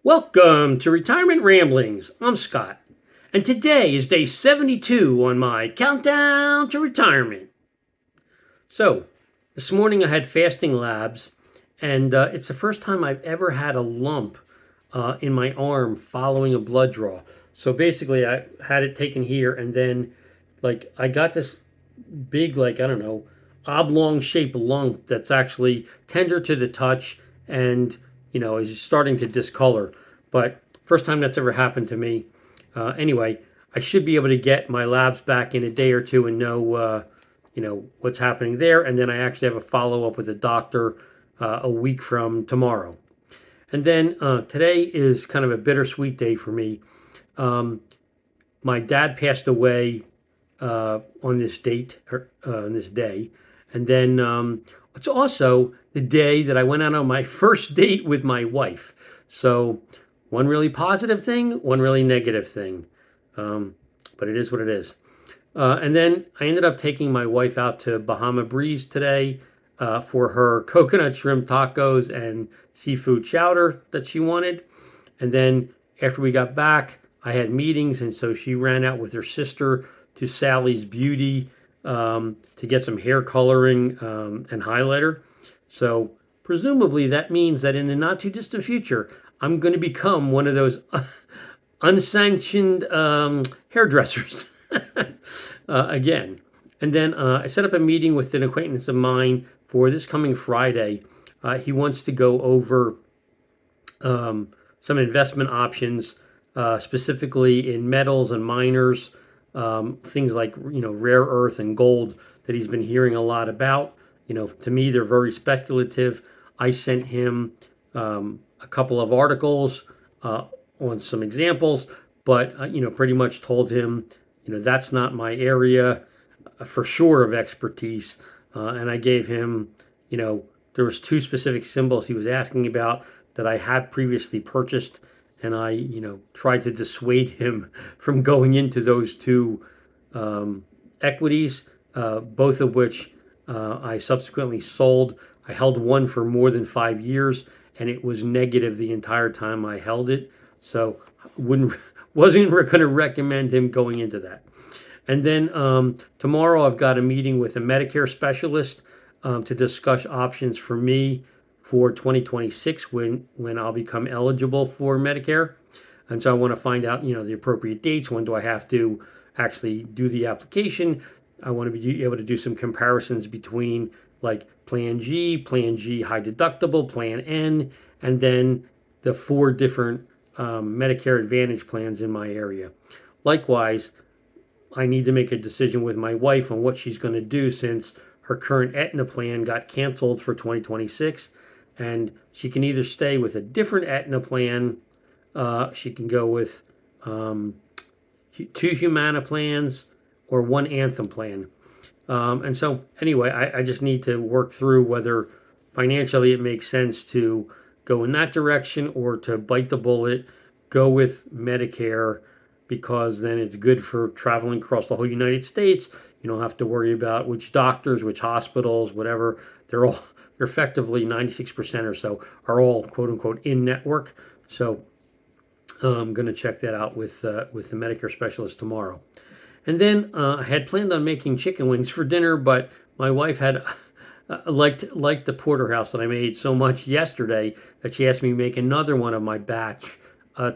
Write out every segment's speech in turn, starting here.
Welcome to Retirement Ramblings. I'm Scott, and today is day 72 on my countdown to retirement. So, this morning I had fasting labs, and it's the first time I've ever had a lump in my arm following a blood draw. So basically, I had it taken here, and then, I got this big, I don't know, oblong shaped lump that's actually tender to the touch and, is starting to discolor. But first time that's ever happened to me. Anyway, I should be able to get my labs back in a day or two and know, what's happening there. And then I actually have a follow up with a doctor a week from tomorrow. And then today is kind of a bittersweet day for me. My dad passed away on this date, on this day. And then it's also the day that I went out on my first date with my wife. So one really positive thing, one really negative thing. But it is what it is. And then I ended up taking my wife out to Bahama Breeze today for her coconut shrimp tacos and seafood chowder that she wanted. And then after we got back, I had meetings, and so she ran out with her sister to Sally's Beauty to get some hair coloring and highlighter. So presumably that means that in the not too distant future, I'm going to become one of those unsanctioned hairdressers again. And then I set up a meeting with an acquaintance of mine for this coming Friday. He wants to go over some investment options, specifically in metals and miners, things like rare earth and gold that he's been hearing a lot about. To me, they're very speculative. I sent him a couple of articles on some examples, but pretty much told him that's not my area for sure of expertise. And I gave him there was two specific symbols he was asking about that I had previously purchased, and I tried to dissuade him from going into those two equities, both of which I subsequently sold. I held one for more than 5 years, and it was negative the entire time I held it. So wasn't going to recommend him going into that. And then tomorrow I've got a meeting with a Medicare specialist to discuss options for me for 2026 when I'll become eligible for Medicare. And so I want to find out, the appropriate dates. When do I have to actually do the application? I want to be able to do some comparisons between Plan G high deductible, Plan N, and then the 4 different Medicare Advantage plans in my area. Likewise, I need to make a decision with my wife on what she's going to do since her current Aetna plan got canceled for 2026. And she can either stay with a different Aetna plan, she can go with 2 Humana plans or 1 Anthem plan. And so anyway, I just need to work through whether financially it makes sense to go in that direction or to bite the bullet, go with Medicare, because then it's good for traveling across the whole United States. You don't have to worry about which doctors, which hospitals, whatever. They're effectively 96% or so are all quote unquote in network. So I'm going to check that out with the Medicare specialist tomorrow. And then I had planned on making chicken wings for dinner, but my wife had liked the porterhouse that I made so much yesterday that she asked me to make another one of my batch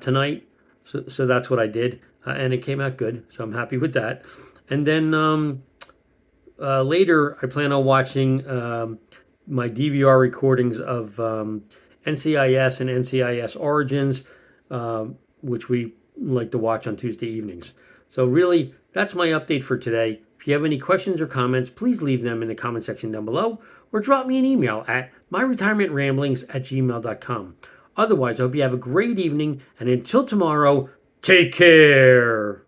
tonight. So that's what I did, and it came out good. So I'm happy with that. And then later, I plan on watching my DVR recordings of NCIS and NCIS Origins, which we like to watch on Tuesday evenings. So really, that's my update for today. If you have any questions or comments, please leave them in the comment section down below, or drop me an email at myretirementramblings@gmail.com. Otherwise, I hope you have a great evening, and until tomorrow, take care.